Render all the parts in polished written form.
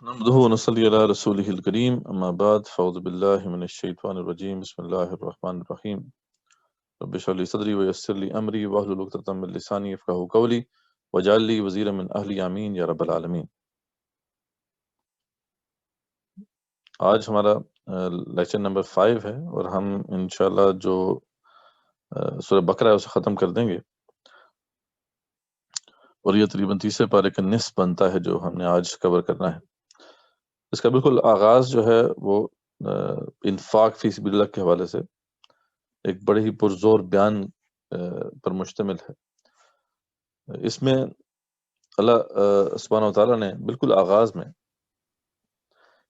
نحمده ونصلي على رسوله الكريم أما بعد فأعوذ بالله من الشيطان الرجيم بسم الله الرحمن الرحيم رب اشرح لي صدري ويسر لي أمري واحلل عقدة من لساني يفقهوا قولي واجعل لي وزيرا من أهلي آمين یا رب العالمین۔ آج ہمارا لیکچر نمبر 5 ہے اور ہم انشاءاللہ جو سورہ بقرہ ہے اسے ختم کر دیں گے، اور یہ تقریباً تیسرے پارے کا نصف بنتا ہے جو ہم نے آج کور کرنا ہے۔ اس کا بالکل آغاز جو ہے وہ انفاق فی سبیل اللہ کے حوالے سے ایک بڑے ہی پرزور بیان پر مشتمل ہے۔ اس میں اللہ سبحانہ وتعالیٰ نے بالکل آغاز میں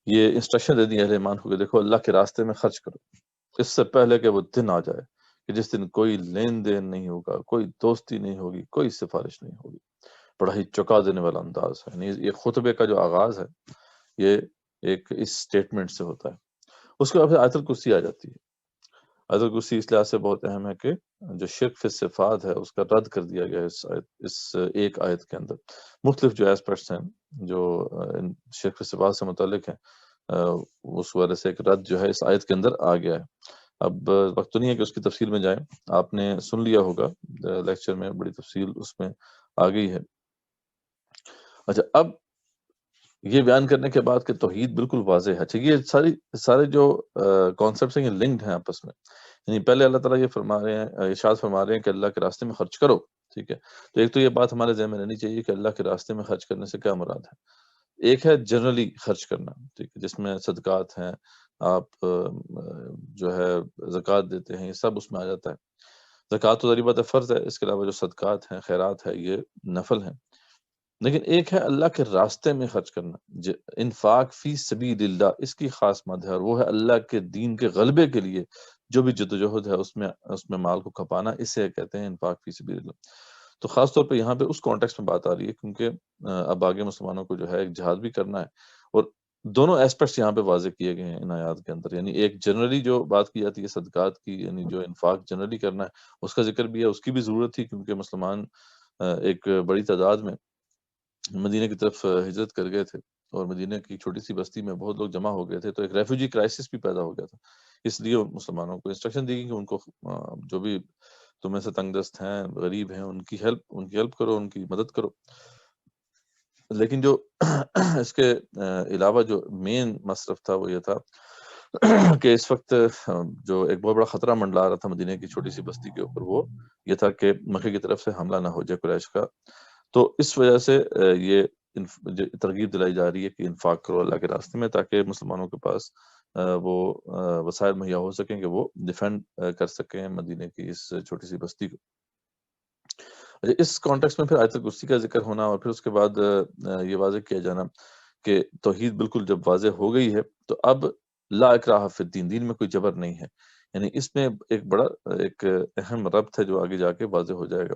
یہ انسٹرکشن دے دی اہل ایمان کو کہ دیکھو اللہ کے راستے میں خرچ کرو، اس سے پہلے کہ وہ دن آ جائے کہ جس دن کوئی لین دین نہیں ہوگا، کوئی دوستی نہیں ہوگی، کوئی سفارش نہیں ہوگی۔ بڑا ہی چونکا دینے والا انداز ہے، یعنی یہ خطبے کا جو آغاز ہے یہ ایک اس سٹیٹمنٹ سے ہوتا ہے۔ اس کے بعد پھر آیت الکرسی آ جاتی ہے۔ آیت الکرسی اس لحاظ سے بہت اہم ہے کہ جو شرک فی الصفات ہے اس کا رد کر دیا گیا ہے اس ایک آیت کے اندر۔ مختلف جو ایسپیکٹس ہیں جو شرک فی الصفات سے متعلق ہیں، اس وجہ سے ایک رد جو ہے اس آیت کے اندر آ گیا ہے۔ اب وقت تو نہیں ہے کہ اس کی تفصیل میں جائیں، آپ نے سن لیا ہوگا لیکچر میں، بڑی تفصیل اس میں آ گئی ہے۔ اچھا، اب یہ بیان کرنے کے بعد کہ توحید بالکل واضح ہے۔ اچھا، یہ سارے جو کانسیپٹس ہیں یہ لنکڈ ہیں آپس میں، یعنی پہلے اللہ تعالیٰ یہ فرما رہے ہیں، ارشاد فرما رہے ہیں کہ اللہ کے راستے میں خرچ کرو، ٹھیک ہے۔ تو ایک تو یہ بات ہمارے ذہن میں رہنی چاہیے کہ اللہ کے راستے میں خرچ کرنے سے کیا مراد ہے۔ ایک ہے جنرلی خرچ کرنا، ٹھیک ہے، جس میں صدقات ہیں، آپ جو ہے زکوٰۃ دیتے ہیں، یہ سب اس میں آ جاتا ہے۔ زکوٰۃ تو ظاہر بات ہے فرض ہے، اس کے علاوہ جو صدقات ہیں، خیرات ہے، یہ نفل ہیں۔ لیکن ایک ہے اللہ کے راستے میں خرچ کرنا، انفاق فی سبیل اللہ، اس کی خاص مد ہے، اور وہ ہے اللہ کے دین کے غلبے کے لیے جو بھی جدوجہد ہے اس میں مال کو کھپانا، اسے کہتے ہیں انفاق فی سبیل اللہ۔ تو خاص طور پہ یہاں پہ اس کانٹیکسٹ میں بات آ رہی ہے کیونکہ اب آگے مسلمانوں کو جو ہے ایک جہاد بھی کرنا ہے، اور دونوں ایسپیکٹس یہاں پہ واضح کیے گئے ہیں ان آیات کے اندر۔ یعنی ایک جنرلی جو بات کی جاتی ہے صدقات کی، یعنی جو انفاق جنرلی کرنا ہے اس کا ذکر بھی ہے، اس کی بھی ضرورت تھی کیونکہ مسلمان ایک بڑی تعداد میں مدینہ کی طرف ہجرت کر گئے تھے، اور مدینہ کی چھوٹی سی بستی میں بہت لوگ جمع ہو گئے تھے، تو ایک ریفیوجی کرائسس بھی پیدا ہو گیا تھا۔ اس لیے مسلمانوں کو انسٹرکشن دی گئی کہ ان کو جو بھی تمہیں سے تنگ دست ہیں، غریب ہیں، ان کی ہیلپ کرو، ان کی مدد کرو۔ لیکن جو اس کے علاوہ جو مین مصرف تھا وہ یہ تھا کہ اس وقت جو ایک بہت بڑا خطرہ منڈلا رہا تھا مدینہ کی چھوٹی سی بستی کے اوپر، وہ یہ تھا کہ مکے کی طرف سے حملہ نہ ہو جائے قریش کا۔ تو اس وجہ سے یہ ترغیب دلائی جا رہی ہے کہ انفاق کرو اللہ کے راستے میں، تاکہ مسلمانوں کے پاس وہ وسائل مہیا ہو سکیں کہ وہ ڈیفینڈ کر سکیں مدینے کی اس چھوٹی سی بستی کو۔ اس کانٹیکس میں پھر آیت الکرسی کا ذکر ہونا، اور پھر اس کے بعد یہ واضح کیا جانا کہ توحید بالکل جب واضح ہو گئی ہے تو اب لا اکراہ فی الدین، دین میں کوئی جبر نہیں ہے، یعنی اس میں ایک بڑا ایک اہم ربط ہے جو آگے جا کے واضح ہو جائے گا۔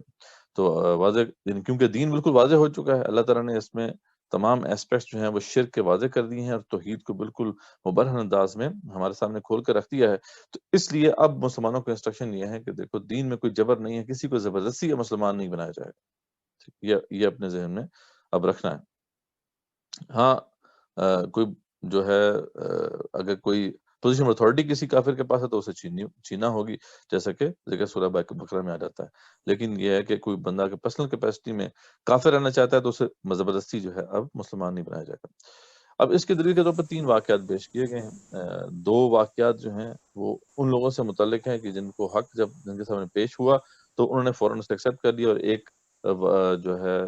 تو واضح کیونکہ دین بالکل واضح ہو چکا ہے، اللہ تعالیٰ نے اس میں تمام ایسپیکٹس جو ہیں وہ شرک کے واضح کر دیے ہیں، اور توحید کو بالکل مبرہن انداز میں ہمارے سامنے کھول کر رکھ دیا ہے۔ تو اس لیے اب مسلمانوں کو انسٹرکشن یہ ہے کہ دیکھو دین میں کوئی جبر نہیں ہے، کسی کو زبردستی یا مسلمان نہیں بنایا جائے گا، یہ اپنے ذہن میں اب رکھنا ہے۔ ہاں کوئی جو ہے اگر کوئی پوزیشن اتھارٹی کسی کافر کے پاس ہے تو اسے چھینا ہوگی، جیسا کہ ذکر سورہ بقرہ میں آ جاتا ہے۔ لیکن یہ ہے کہ کوئی بندہ کے پرسنل کیپیسٹی میں کافر رہنا چاہتا ہے تو اسے زبردستی جو ہے اب مسلمان نہیں بنایا جائے گا۔ اب اس کے دلیل کے طور پر 3 واقعات پیش کیے گئے ہیں۔ 2 واقعات جو ہیں وہ ان لوگوں سے متعلق ہیں کہ جن کو حق جب جن کے سامنے پیش ہوا تو انہوں نے فوراً اسے ایکسیپٹ کر لیا، اور ایک جو ہے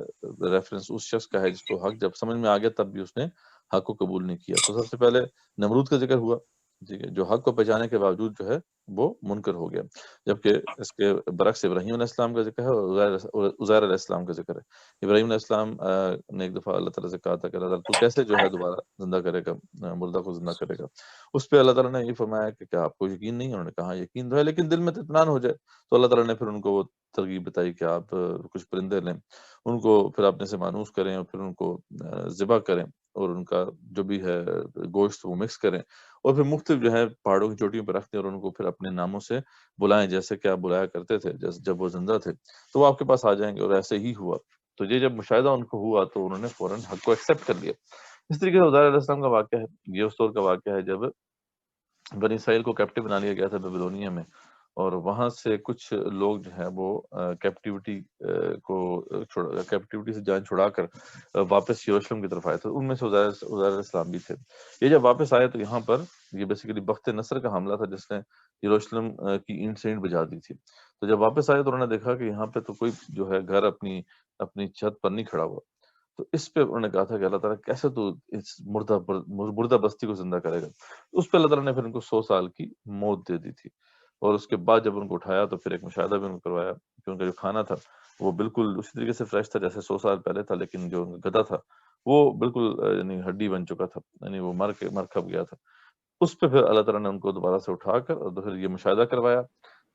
ریفرنس اس شخص کا ہے جس کو حق جب سمجھ میں آ گیا تب بھی اس نے حق کو قبول نہیں کیا۔ تو سب سے پہلے نمرود کا ذکر ہوا، ٹھیک ہے، جو حق کو پہچانے کے باوجود جو ہے وہ منکر ہو گیا، جبکہ اس کے برعکس ابراہیم علیہ السلام کا ذکر ہے اور عزیر علیہ السلام کا ذکر ہے۔ ابراہیم علیہ السلام نے ایک دفعہ اللہ تعالیٰ سے کہا تھا کہ اللہ تعالیٰ تو کیسے جو ہے دوبارہ زندہ کرے گا، مردہ کو زندہ کرے گا۔ اس پہ اللہ تعالیٰ نے یہ فرمایا کہ کیا آپ کو یقین نہیں؟ انہوں نے کہا یقین تو ہے لیکن دل میں اطمینان ہو جائے۔ تو اللہ تعالیٰ نے پھر ان کو وہ ترغیب بتائی کہ آپ کچھ پرندے لیں، ان کو پھر اپنے سے مانوس کریں، اور پھر ان کو ذبح کریں، اور ان کا جو بھی ہے گوشت وہ مکس کریں، اور پھر مختلف جو ہے پہاڑوں کی چوٹیوں پہ رکھتے ہیں، اور ان کو پھر اپنے ناموں سے بلائیں جیسے کہ آپ بلایا کرتے تھے جب وہ زندہ تھے، تو وہ آپ کے پاس آ جائیں گے۔ اور ایسے ہی ہوا۔ تو یہ جب مشاہدہ ان کو ہوا تو انہوں نے فوراً حق کو ایکسیپٹ کر لیا۔ اس طریقے سے عزیر علیہ السلام کا واقعہ ہے، یہ اس دور کا واقعہ ہے جب بنی اسرائیل کو کیپٹو بنا لیا گیا تھا بیبلونیا میں، اور وہاں سے کچھ لوگ جو ہیں وہ کیپٹیوٹی سے جان چھڑا کر واپس یروشلم کی طرف آئے تھے، ان میں سے عزیر علیہ السلام بھی تھے۔ یہ جب واپس آئے تو یہاں پر یہ بیسیکلی بخت نصر کا حملہ تھا جس نے یروشلم کی اینٹ سے اینٹ بجا دی تھی۔ تو جب واپس آئے تو انہوں نے دیکھا کہ یہاں پہ تو کوئی جو ہے گھر اپنی چھت پر نہیں کھڑا ہوا، تو اس پہ انہوں نے کہا تھا کہ اللہ تعالیٰ کیسے تو اس مردہ بستی کو زندہ کرے گا۔ اس پہ اللہ تعالیٰ نے پھر ان کو 100 سال کی موت دے دی تھی، اور اس کے بعد جب ان کو اٹھایا تو پھر ایک مشاہدہ بھی ان کو کروایا کہ ان کا جو کھانا تھا وہ بالکل اسی طریقے سے فریش تھا جیسے 100 سال پہلے تھا، لیکن جو ان کا گدا تھا وہ بالکل یعنی ہڈی بن چکا تھا، یعنی وہ مر کھپ گیا تھا۔ اس پہ پھر اللہ تعالیٰ نے ان کو دوبارہ سے اٹھا کر اور پھر یہ مشاہدہ کروایا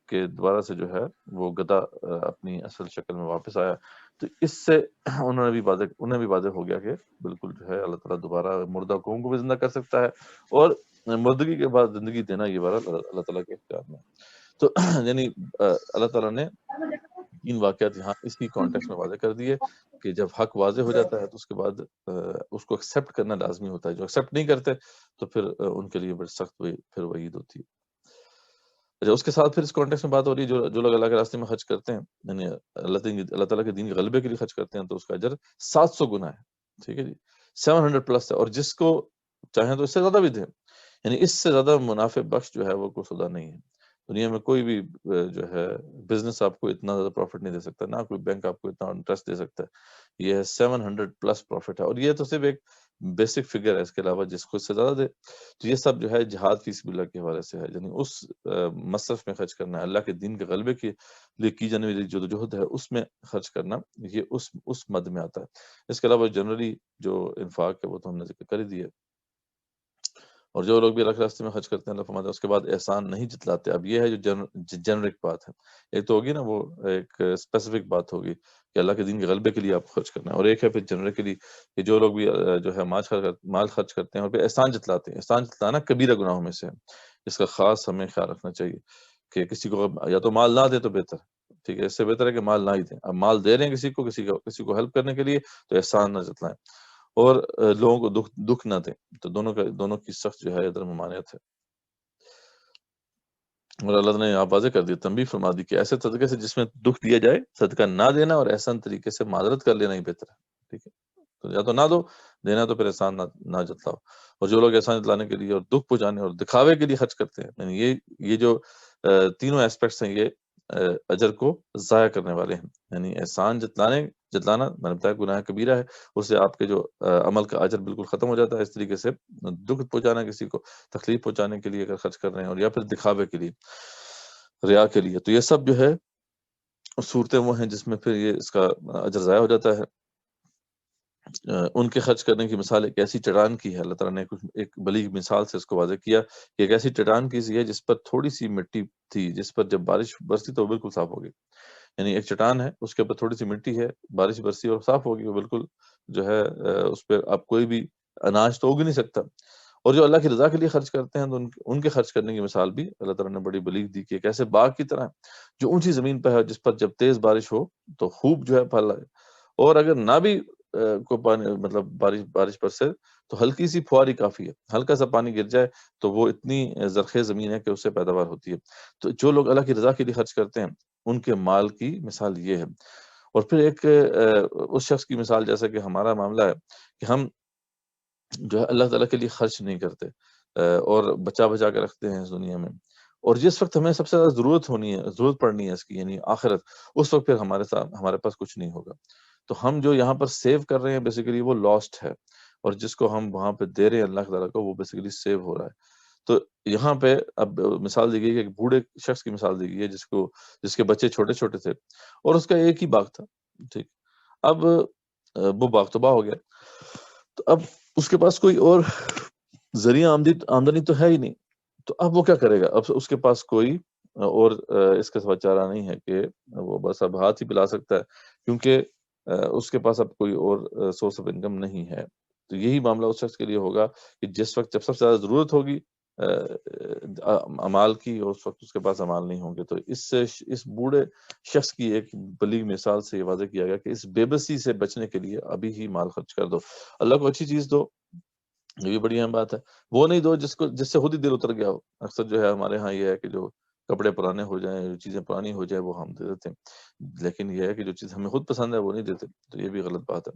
کہ دوبارہ سے جو ہے وہ گدا اپنی اصل شکل میں واپس آیا۔ تو اس سے انہیں بھی واضح ہو گیا کہ بالکل جو ہے اللہ تعالیٰ دوبارہ مردہ قوم کو بھی زندہ کر سکتا ہے، اور مردگی کے بعد زندگی دینا یہ بارہ اللہ تعالیٰ کے اختیار میں۔ تو یعنی اللہ تعالیٰ نے تین واقعات یہاں اسی کانٹیکس میں واضح کر دیے کہ جب حق واضح ہو جاتا ہے تو اس کے بعد اس کو ایکسیپٹ کرنا لازمی ہوتا ہے، جو ایکسیپٹ نہیں کرتے تو پھر ان کے لیے بڑی سخت پھر وعید ہوتی ہے۔ اچھا، اس کے ساتھ پھر اس کانٹیکس میں بات ہو رہی ہے جو لوگ اللہ کے راستے میں خرچ کرتے ہیں، یعنی اللہ تعالیٰ کے دین کے غلبے کے لیے خرچ کرتے ہیں تو اس کا اجر 700 گنا ہے، ٹھیک ہے جی، 700 پلس ہے، اور جس کو چاہیں تو اس سے زیادہ بھی دیں، یعنی اس سے زیادہ منافع بخش جو ہے وہ کوئی خدا نہیں ہے۔ دنیا میں کوئی بھی جو ہے بزنس آپ کو اتنا زیادہ پروفٹ نہیں دے سکتا، نہ کوئی بینک آپ کو اتنا انٹرسٹ دے سکتا ہے۔ یہ 700 پلس پروفٹ ہے، اور یہ تو صرف ایک بیسک فگر ہے، اس کے علاوہ جس کو اس سے زیادہ دے تو یہ سب جو ہے جہاد فی سبیل اللہ کے حوالے سے ہے، یعنی اس مصرف میں خرچ کرنا، اللہ کے دین کے غلبے کے لیے کی جانے والی جدوجہد ہے اس میں خرچ کرنا، یہ اس مد میں آتا ہے۔ اس کے علاوہ جنرلی جو انفاق ہے وہ تو ہم نے ذکر کر ہی دیا، اور جو لوگ بھی اللہ کے راستے میں خرچ کرتے ہیں اللہ فرماتا ہے اس کے بعد احسان نہیں جتلاتے۔ اب یہ ہے جو جنرک بات ہے، ایک تو ہوگی نا وہ ایک اسپیسیفک بات ہوگی کہ اللہ کے دین کے غلبے کے لیے آپ خرچ کرنا ہے، اور ایک ہے پھر جنرکلی کہ جو لوگ بھی جو ہے مال خرچ کرتے ہیں اور پھر احسان جتلاتے ہیں۔ احسان جتلانا کبیرہ گناہوں میں سے ہے، اس کا خاص ہمیں خیال رکھنا چاہیے کہ کسی کو یا تو مال نہ دے تو بہتر، ٹھیک ہے، اس سے بہتر ہے کہ مال نہ ہی دیں۔ اب مال دے رہے ہیں کسی کو ہیلپ کرنے کے لیے تو احسان نہ جتلائیں، اور لوگوں کو دکھ نہ دیں، تو دونوں کی سخت جو ہے ادھر ممانعت ہے۔ اور اللہ نے آپ واضح کر دیا، تنبیہ فرما دی کہ ایسے صدقے سے جس میں دکھ دیا جائے صدقہ نہ دینا، اور احسان طریقے سے معذرت کر لینا ہی بہتر ہے، ٹھیک ہے، تو یا تو نہ دو، دینا تو پھر احسان نہ جتلاؤ۔ اور جو لوگ احسان جتلانے کے لیے اور دکھ پہنچانے اور دکھاوے کے لیے خرچ کرتے ہیں، یعنی یہ جو تینوں ایسپیکٹس ہیں یہ اجر کو ضائع کرنے والے ہیں، یعنی احسان جتلانا میں نے بتایا گناہ کبیرہ ہے، اس سے آپ کے جو عمل کا اجر بالکل ختم ہو جاتا ہے۔ اس طریقے سے دکھ پہنچانا، کسی کو تکلیف پہنچانے کے لیے اگر خرچ کر رہے ہیں، اور یا پھر دکھاوے کے لیے، ریا کے لیے، تو یہ سب جو ہے صورتیں وہ ہیں جس میں پھر یہ اس کا اجر ضائع ہو جاتا ہے۔ ان کے خرچ کرنے کی مثال ایک ایسی چٹان کی ہے، اللہ تعالیٰ نے ایک بلیغ مثال سے اس کو واضح کیا کہ ایک ایسی چٹان کی سی ہے جس پر تھوڑی سی مٹی تھی، جس پر جب بارش برسی تو وہ بالکل صاف ہوگی، یعنی ایک چٹان ہے اس کے اوپر تھوڑی سی مٹی ہے، بارش برسی اور صاف ہوگی، وہ بالکل جو ہے اس پہ آپ کوئی بھی اناج تو اگ نہیں سکتا۔ اور جو اللہ کی رضا کے لیے خرچ کرتے ہیں تو ان کے خرچ کرنے کی مثال بھی اللہ تعالیٰ نے بڑی بلیغ دی کہ ایک ایسے باغ کی طرح جو اونچی زمین پہ ہے، جس پر جب تیز بارش ہو تو خوب جو ہے پھل آئے، اور اگر نہ بھی کو پانی مطلب بارش برسے تو ہلکی سی فواری کافی ہے، ہلکا سا پانی گر جائے تو وہ اتنی زرخیز زمین ہے کہ اس سے پیداوار ہوتی ہے۔ تو جو لوگ اللہ کی رضا کے لیے خرچ کرتے ہیں ان کے مال کی مثال یہ ہے۔ اور پھر ایک اس شخص کی مثال جیسا کہ ہمارا معاملہ ہے کہ ہم جو ہے اللہ تعالیٰ کے لیے خرچ نہیں کرتے، اور بچا کے رکھتے ہیں اس دنیا میں، اور جس وقت ہمیں سب سے زیادہ ضرورت پڑنی ہے اس کی، یعنی آخرت، اس وقت پھر ہمارے پاس کچھ نہیں ہوگا۔ تو ہم جو یہاں پر سیو کر رہے ہیں بیسیکلی وہ لاسٹ ہے، اور جس کو ہم وہاں پہ دے رہے ہیں اللہ تعالیٰ کو وہ بیسیکلی سیو ہو رہا ہے۔ تو یہاں پہ اب مثال دی گئی ہے کہ ایک بوڑھے شخص کی مثال دی گئی ہے جس کے بچے چھوٹے چھوٹے تھے، اور اس کا ایک ہی باغ تھا، ٹھیک، اب وہ باغ تباہ ہو گیا، تو اب اس کے پاس کوئی اور ذریعہ آمدنی تو ہے ہی نہیں، تو اب وہ کیا کرے گا؟ اب اس کے پاس کوئی اور اس کے سوا چارہ نہیں ہے کہ وہ بس اب ہاتھ ہی پلا سکتا ہے، کیونکہ اس کے پاس اب کوئی اور سورس آف انکم نہیں ہے۔ تو یہی معاملہ اس شخص کے لیے ہوگا کہ جس وقت جب سب سے زیادہ ضرورت ہوگی امال کی، اور اس وقت اس کے پاس امال نہیں ہوں گے. تو اس سے اس بوڑھے شخص کی ایک بلیغ مثال سے یہ واضح کیا گیا کہ اس بے بسی سے بچنے کے لیے ابھی ہی مال خرچ کر دو. اللہ کو اچھی چیز دو، یہ بھی بڑی اہم بات ہے. وہ نہیں دو جس سے خود ہی دل اتر گیا ہو. اکثر جو ہے ہمارے ہاں یہ ہے کہ جو کپڑے پرانے ہو جائیں، جو چیزیں پرانی ہو جائیں، وہ ہم دے دیتے ہیں، لیکن یہ ہے کہ جو چیز ہمیں خود پسند ہے وہ نہیں دیتے. تو یہ بھی غلط بات ہے.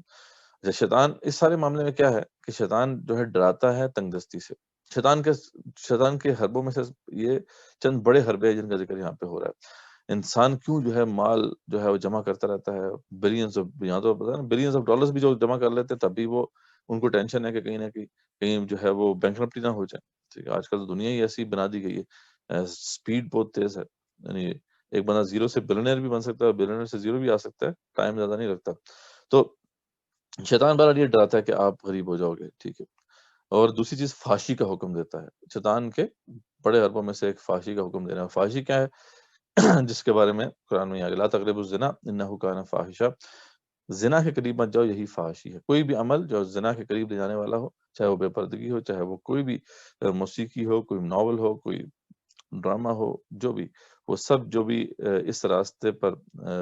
اچھا، شیطان اس سارے معاملے میں کیا ہے کہ شیطان جو ہے ڈراتا ہے تنگ دستی سے. شیطان کے حربوں میں سے یہ چند بڑے حربے ہیں جن کا ذکر یہاں پہ ہو رہا ہے. انسان کیوں جو ہے مال جو ہے وہ جمع کرتا رہتا ہے، بلینز آف، یہاں تو پتا ہے بلینز آف ڈالرز بھی جو جمع کر لیتے ہیں، تب بھی وہ ان کو ٹینشن ہے کہ کہیں نہ کہیں جو ہے وہ بینکرپٹی نہ ہو جائے. ٹھیک ہے، آج کل تو دنیا ہی ایسی بنا دی گئی ہے، سپیڈ بہت تیز ہے. یعنی ایک بندہ زیرو سے بلینئر بھی بن سکتا ہے، بلینئر سے زیرو بھی آ سکتا ہے، ٹائم زیادہ نہیں لگتا. تو شیطان بہرحال یہ ڈراتا ہے کہ آپ غریب ہو جاؤ گے. ٹھیک ہے. اور دوسری چیز فحاشی کا حکم دیتا ہے. شیطان کے بڑے حربوں میں سے ایک فحاشی کا حکم دینا ہے. فحاشی کیا ہے؟ جس کے بارے میں قرآن میں آگے لا تقربوا الزنا انہ کان فاحشہ، زنا کے قریب مت جاؤ، یہی فحاشی ہے. کوئی بھی عمل جو زنا کے قریب لے جانے والا ہو، چاہے وہ بے پردگی ہو، چاہے وہ کوئی بھی موسیقی ہو، کوئی ناول ہو، کوئی ڈرامہ ہو، جو بھی، وہ سب جو بھی اس راستے پر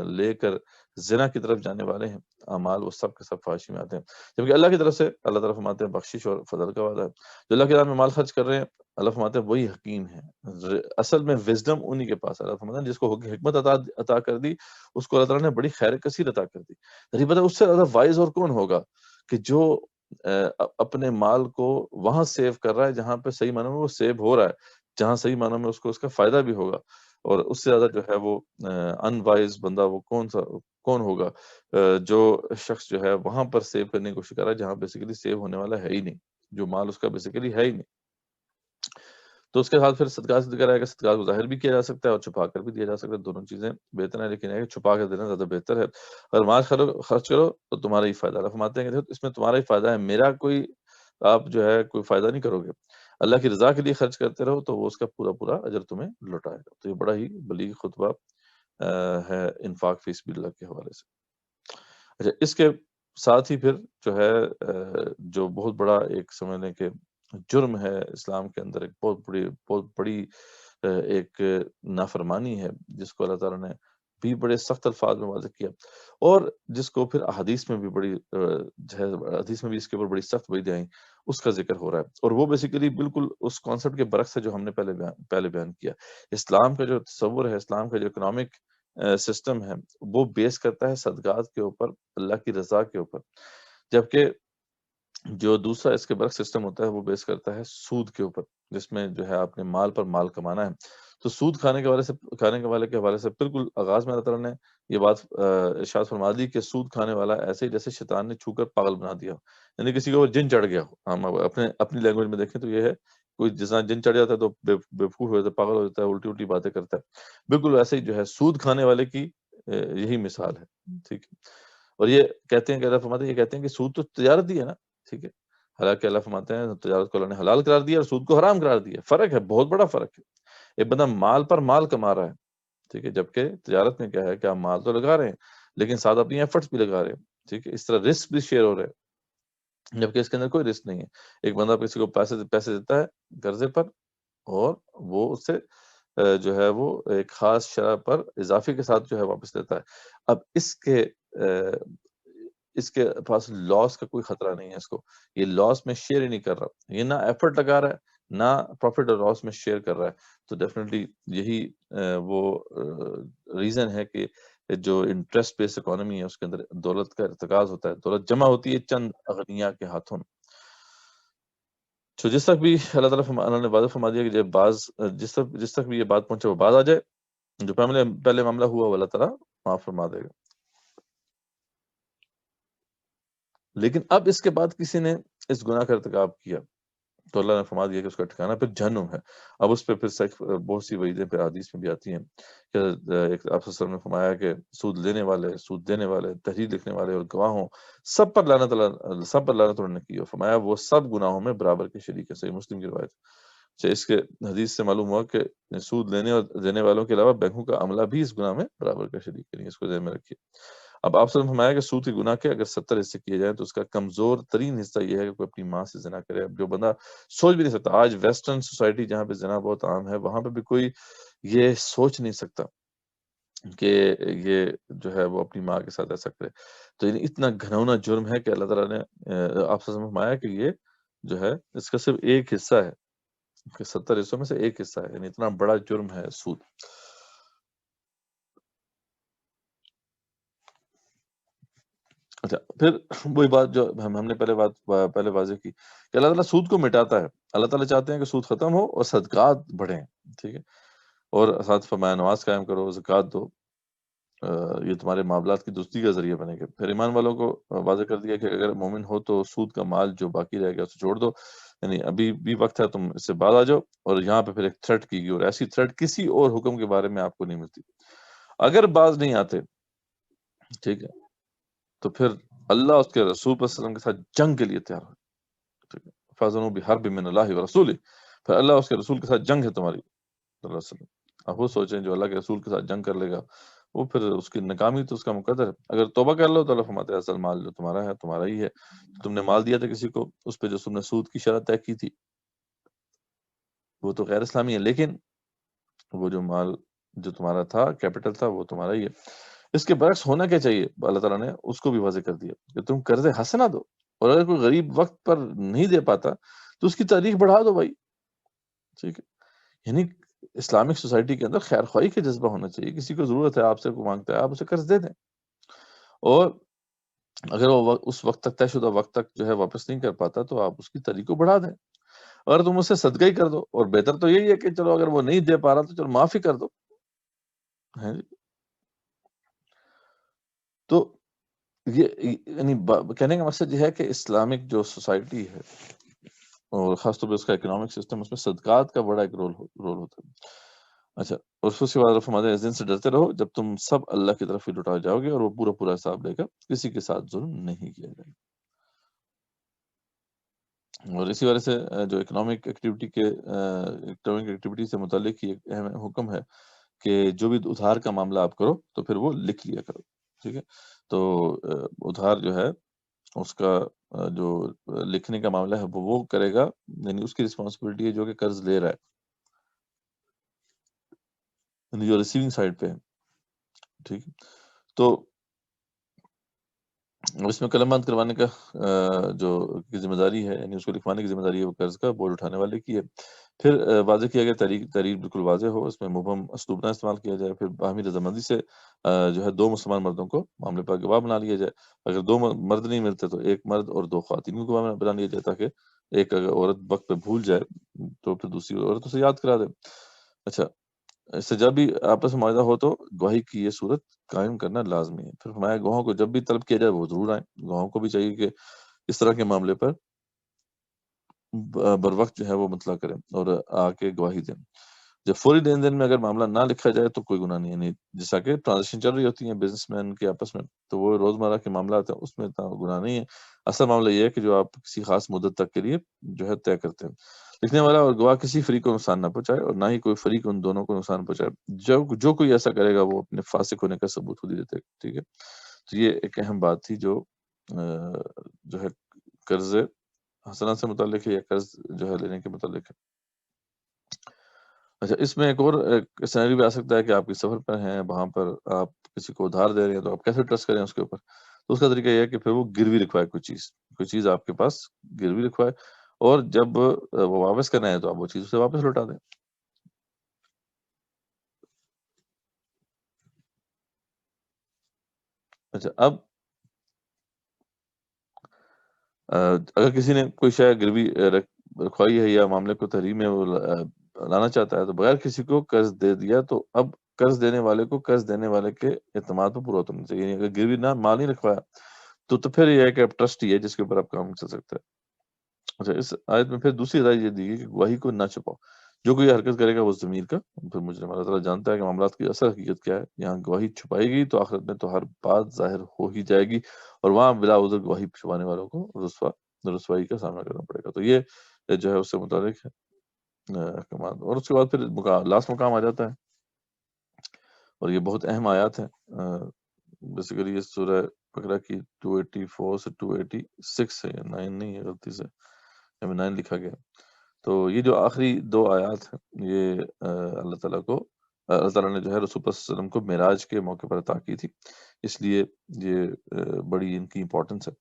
لے کر زنا کی طرف جانے والے ہیں اعمال، وہ سب کے سب فحاشی میں آتے ہیں. جبکہ اللہ کی طرف سے اللہ تعالیٰ فرماتے ہیں بخشش اور فضل کا وعدہ ہے. جو اللہ کی راہ میں مال خرچ کر رہے ہیں، اللہ فرماتے ہیں وہی حکیم ہے. اصل میں وزڈم انہی کے پاس ہے. اللہ فرماتے ہیں جس کو حکمت عطا کر دی، اس کو اللہ تعالیٰ نے بڑی خیر کثیر عطا کر دی. غریب ہے، اس سے زیادہ وائز اور کون ہوگا کہ جو اپنے مال کو وہاں سیو کر رہا ہے جہاں پہ صحیح معنوں میں وہ سیو ہو رہا ہے، جہاں صحیح معنوں میں اس کو اس کا فائدہ بھی ہوگا. اور اس سے زیادہ جو ہے وہ ان وائز بندہ وہ کون ہوگا جو شخص جو ہے وہاں پر سیو کرنے کی کوشش کر رہا ہے جہاں بیسیکلی سیو ہونے والا ہے ہی نہیں، جو مال اس کا بیسیکلی ہے ہی نہیں. تو اس کے ساتھ پھر صدقات سے ذکر آئے گا. صدقات کو ظاہر بھی کیا جا سکتا ہے اور چھپا کر بھی دیا جا سکتا ہے. دونوں چیزیں بہتر ہیں، لیکن ہے کہ چھپا کر دینا زیادہ بہتر ہے. اگر مال خرچ کرو تو تمہارا ہی فائدہ. اللہ فرماتے ہیں کہ اس میں تمہارا ہی فائدہ ہے، میرا کوئی آپ جو ہے کوئی فائدہ نہیں کرو گے. اللہ کی رضا کے لیے خرچ کرتے رہو تو وہ اس کا پورا پورا اجر تمہیں لوٹائے گا. تو یہ بڑا ہی بلیغ خطبہ ہے انفاق فی سبیل اللہ کے حوالے سے. اچھا، اس کے ساتھ ہی پھر جو ہے جو بہت بڑا ایک سمجھ لیں کہ جرم ہے اسلام کے اندر، ایک بہت بڑی ایک نافرمانی ہے جس کو اللہ تعالیٰ نے بھی بڑے سخت الفاظ میں واضح کیا، اور جس کو پھر احادیث میں بھی بڑی جو ہے حدیث میں بھی اس کے اوپر بڑی سخت وعیدیں آئیں، اس کا ذکر ہو رہا ہے. اور وہ بیسیکلی بالکل اس کانسیپٹ کے برعکس ہے جو ہم نے پہلے بیان کیا. اسلام کا جو تصور ہے، اسلام کا جو اکنامک سسٹم ہے، وہ بیس کرتا ہے صدقات کے اوپر، اللہ کی رضا کے اوپر. جبکہ جو دوسرا اس کے برعکس سسٹم ہوتا ہے وہ بیس کرتا ہے سود کے اوپر، جس میں جو ہے آپ نے مال پر مال کمانا ہے. تو سود کھانے کے حوالے سے بالکل آغاز میں اللہ تعالیٰ نے یہ بات ارشاد فرما دی کہ سود کھانے والا ایسے ہی جیسے شیطان نے چھو کر پاگل بنا دیا ہو، یعنی کسی کو جن چڑھ گیا ہو. ہم اپنی لینگویج میں دیکھیں تو یہ ہے، کوئی جس طرح جن چڑھ جاتا ہے تو بیوقوف ہو جاتا ہے، پاگل ہو جاتا ہے، الٹی باتیں کرتا ہے. بالکل ایسے ہی جو ہے سود کھانے والے کی یہی مثال ہے. ٹھیک ہے. اور یہ کہتے ہیں کہ اللہ فرماتے ہیں، یہ کہتے ہیں کہ سود تو تجارت ہی ہے نا. ٹھیک ہے. حالانکہ اللہ فرماتے ہیں تجارت کو اللہ نے حلال قرار دیا اور سود کو حرام قرار دیا. فرق ہے، بہت بڑا فرق ہے. ایک بندہ مال پر مال کما رہا ہے، ٹھیک ہے، جبکہ تجارت میں کیا ہے کہ آپ مال تو لگا رہے ہیں لیکن ساتھ اپنی ایفرٹس بھی لگا رہے ہیں. ٹھیک ہے. اس طرح رسک بھی شیئر ہو رہے ہیں، جبکہ اس کے اندر کوئی رسک نہیں ہے. ایک بندہ کسی کو پیسے دیتا ہے قرضے پر، اور وہ اس سے جو ہے وہ ایک خاص شرح پر اضافے کے ساتھ جو ہے واپس لیتا ہے. اب اس کے پاس لاس کا کوئی خطرہ نہیں ہے. اس کو یہ لاس میں شیئر ہی نہیں کر رہا، یہ نہ ایفرٹ لگا رہا ہے نہ پروفٹ اور لاس میں شیئر کر رہا ہے. تو ڈیفینیٹلی یہی وہ ریزن ہے کہ جو انٹرسٹ بیس اکانومی ہے اس کے اندر دولت کا ارتکاز ہوتا ہے، دولت جمع ہوتی ہے چند اغنیاء کے ہاتھوں میں. تو جس تک بھی اللہ تعالیٰ اللہ نے واضح فرما دیا کہ جس تک بھی یہ بات پہنچے وہ باز آ جائے. جو پہلے معاملہ ہوا وہ اللہ تعالیٰ معاف فرما دے گا. لیکن اب اس کے بعد کسی نے اس گناہ کا ارتکاب کیا تو اللہ نے فرما دیا کہ اس کا ٹھکانہ پھر جہنم ہے. اب اس پہ پھر بہت سی وعیدیں پھر حدیث میں بھی آتی ہیں کہ ایک آپ صلی اللہ علیہ وسلم نے فرمایا کہ سود لینے والے، سود دینے والے، تحریر لکھنے والے اور گواہوں سب پر لعنت انہوں نے کی، اور فرمایا وہ سب گناہوں میں برابر کے شریک ہے. صحیح مسلم کی روایت. اس کے حدیث سے معلوم ہوا کہ سود لینے اور دینے والوں کے علاوہ بینکوں کا عملہ بھی اس گناہ میں برابر کا شریک ہے. اس کو ذہن میں رکھیے. اب آپ سے فرمایا کہ سود کے گناہ کے اگر 70 حصے کیے جائیں تو اس کا کمزور ترین حصہ یہ ہے کہ کوئی اپنی ماں سے زنا کرے. اب جو بندہ سوچ بھی نہیں سکتا، آج ویسٹرن سوسائٹی جہاں پہ زنا بہت عام ہے، وہاں پہ بھی کوئی یہ سوچ نہیں سکتا کہ یہ جو ہے وہ اپنی ماں کے ساتھ ایسا کرے. تو یعنی اتنا گھنونا جرم ہے کہ اللہ تعالیٰ نے آپ سے فرمایا کہ یہ جو ہے اس کا صرف ایک حصہ ہے کہ 70 حصوں میں سے ایک حصہ ہے، یعنی اتنا بڑا جرم ہے سود. اچھا، پھر وہی بات جو ہم نے پہلے واضح کی کہ اللہ تعالیٰ سود کو مٹاتا ہے. اللہ تعالیٰ چاہتے ہیں کہ سود ختم ہو اور صدقات بڑھیں، ٹھیک ہے، اور ساتھ فرمایا نماز قائم کرو، زکوٰۃ دو، یہ تمہارے معاملات کی درستی کا ذریعہ بنے گا. پھر ایمان والوں کو واضح کر دیا کہ اگر مومن ہو تو سود کا مال جو باقی رہ گیا اسے چھوڑ دو، یعنی ابھی بھی وقت ہے، تم اس سے بعد آ جاؤ. اور یہاں پہ پھر ایک تھریٹ کی گئی، اور ایسی تھریٹ کسی اور حکم کے بارے میں آپ کو نہیں ملتی. اگر باز نہیں آتے، ٹھیک ہے، تو پھر اللہ اس کے رسول صلی اللہ علیہ وسلم کے ساتھ جنگ کے لیے تیار ہو. ٹھیک ہے، فَأْذَنُوا بِحَرْبٍ مِّنَ اللَّهِ وَرَسُولِهِ. پھر اللہ اس کے رسول کے ساتھ جنگ ہے تمہاری صلی اللہ علیہ وسلم. اب وہ سوچیں جو اللہ کے رسول کے ساتھ جنگ کر لے گا وہ پھر اس کی ناکامی تو اس کا مقدر ہے. اگر توبہ کر لو تو اللہ فرماتے ہیں اصل مال جو تمہارا ہے تمہارا ہی ہے. تم نے مال دیا تھا کسی کو، اس پہ جو تم نے سود کی شرط طے کی تھی وہ تو غیر اسلامی ہے، لیکن وہ جو مال جو تمہارا تھا، کیپٹل تھا، وہ تمہارا ہی ہے. اس کے برعکس ہونا کیا چاہیے؟ اللہ تعالیٰ نے اس کو بھی واضح کر دیا کہ تم قرض حسنہ دو، اور اگر کوئی غریب وقت پر نہیں دے پاتا تو اس کی تاریخ بڑھا دو بھائی. ٹھیک ہے، یعنی اسلامک سوسائٹی کے اندر خیر خواہی کا جذبہ ہونا چاہیے. کسی کو ضرورت ہے، آپ سے کو مانگتا ہے، آپ اسے قرض دے دیں، اور اگر وہ اس وقت تک طے شدہ وقت تک جو ہے واپس نہیں کر پاتا تو آپ اس کی تاریخ کو بڑھا دیں. اگر تم اسے صدقہ ہی کر دو، اور بہتر تو یہی ہے کہ چلو اگر وہ نہیں دے پا رہا تو چلو معافی کر دو. ہیں جی، تو یہ یعنی کہنے کا مقصد یہ ہے کہ اسلامک جو سوسائٹی ہے اور خاص طور پہ اس کا اکنامک سسٹم، اس میں صدقات کا بڑا ایک رول ہوتا ہے. اچھا، اور پھر اس کے بعد فرماتے ہیں اس دن سے ڈرتے رہو جب تم سب اللہ کی طرف ہی لوٹائے جاؤ گے، اور وہ پورا پورا حساب لے کر کسی کے ساتھ ظلم نہیں کیا جائے گا. اور اسی وجہ سے جو اکنامک ایکٹیویٹی سے متعلق ہی ایک اہم حکم ہے کہ جو بھی ادھار کا معاملہ آپ کرو تو پھر وہ لکھ لیا کرو. ٹھیک ہے، تو ادھار جو ہے اس کا جو لکھنے کا معاملہ ہے وہ کرے گا، یعنی اس کی رسپانسبلٹی ہے جو کہ قرض لے رہا ہے، یعنی جو ریسیونگ سائڈ پہ ہے. ٹھیک ہے، تو اس میں قلم بند کروانے کا جو کی ذمہ داری ہے، یعنی اس کو لکھوانے کی ذمہ داری ہے وہ قرض کا بوجھ اٹھانے والے کی ہے. پھر واضح کیا گیا تحریر بالکل واضح ہو، اس میں مبہم اسلوب نہ استعمال کیا جائے. پھر باہمی رضامندی سے جو ہے 2 مسلمان مردوں کو معاملے پر گواہ بنا لیا جائے. اگر 2 مرد نہیں ملتے تو 1 مرد اور 2 خواتین کو گواہ بنا لیا جائے، تاکہ ایک اگر عورت وقت پہ بھول جائے تو پھر دوسری عورت اسے یاد کرا دے. اچھا، اس سے جب بھی آپس میں معاہدہ ہو تو گواہی کی یہ صورت قائم کرنا لازمی ہے. پھر فرمایا گواہوں کو جب بھی طلب کیا جائے وہ ضرور آئیں. گواہوں کو بھی چاہیے کہ اس طرح کے معاملے پر بروقت جو ہے وہ مطلع کریں اور آ کے گواہی دیں. جب فوری لین دین میں اگر معاملہ نہ لکھا جائے تو کوئی گناہ نہیں ہے. یعنی جیسا کہ ٹرانزیکشن چل رہی ہوتی ہیں بزنس مین کے آپس میں، تو وہ روزمرہ کے معاملات ہیں، اس میں اتنا گناہ نہیں ہے. اصل معاملہ یہ ہے کہ جو آپ کسی خاص مدت تک کے لیے جو ہے طے کرتے ہیں. لکھنے والا اور گواہ کسی فریق کو نقصان نہ پہنچائے، اور نہ ہی کوئی فریق ان دونوں کو نقصان پہنچائے. جو کوئی ایسا کرے گا وہ اپنے فاسق ہونے کا ثبوت خود ہی دیتے. ٹھیک ہے، تو یہ ایک اہم بات تھی جو ہے قرض حسنہ سے متعلق ہے یا قرض جو ہے لینے کے متعلق ہے. اچھا، اس میں ایک اور سینیریو بھی آ سکتا ہے کہ آپ کی سفر پر ہیں، وہاں پر آپ کسی کو ادھار دے رہے ہیں تو آپ کیسے ٹرسٹ کریں اس کے اوپر. تو اس کا طریقہ یہ ہے کہ پھر وہ گروی رکھوائے، کوئی چیز آپ کے پاس گروی رکھوائے، اور جب وہ واپس کرنا ہے تو آپ وہ چیز اسے واپس لوٹا دیں. اچھا، اب اگر کسی نے کوئی شے گروی رکھوائی ہے یا معاملے کو تحریر میں وہ لانا چاہتا ہے تو بغیر کسی کو قرض دے دیا، تو اب قرض دینے والے کو قرض دینے والے کے اعتماد پہ پورا ہونا چاہیے. یعنی اگر گروی نہ مال نہیں رکھوایا تو پھر یہ ہے کہ اب ٹرسٹ ہی ہے جس کے اوپر آپ کام چل سکتا ہے. اچھا، اس آیت میں پھر دوسری رائے یہ دی گئی کہ گواہی کو نہ چھپاؤ. جو کوئی حرکت کرے گا وہ ضمیر کا پھر مجرم. اللہ تعالیٰ جانتا ہے کہ معاملات کی اصل حقیقت کیا ہے. یہاں گواہی چھپائی گئی تو آخرت میں تو ہر بات ظاہر ہو ہی جائے گی، اور وہاں بلا عذر گواہی چھپانے والوں کو رسوائی کا سامنا کرنا پڑے گا. تو یہ جو ہے اس سے متعلق ہے احکامات. اور اس کے بعد پھر لاسٹ مقام آ جاتا ہے، اور یہ بہت اہم آیات ہے. بیسیکلی یہ سورہ بقرہ کی 284 سے 286 ہے، 9 نہیں ہے، غلطی سے 9 لکھا گیا. تو یہ جو آخری 2 آیات ہیں یہ اللہ تعالیٰ کو اللہ تعالیٰ نے جو ہے رسول اللہ صلی اللہ علیہ وسلم کو معراج کے موقع پر عطا کی تھی، اس لیے یہ بڑی ان کی امپورٹنس ہے.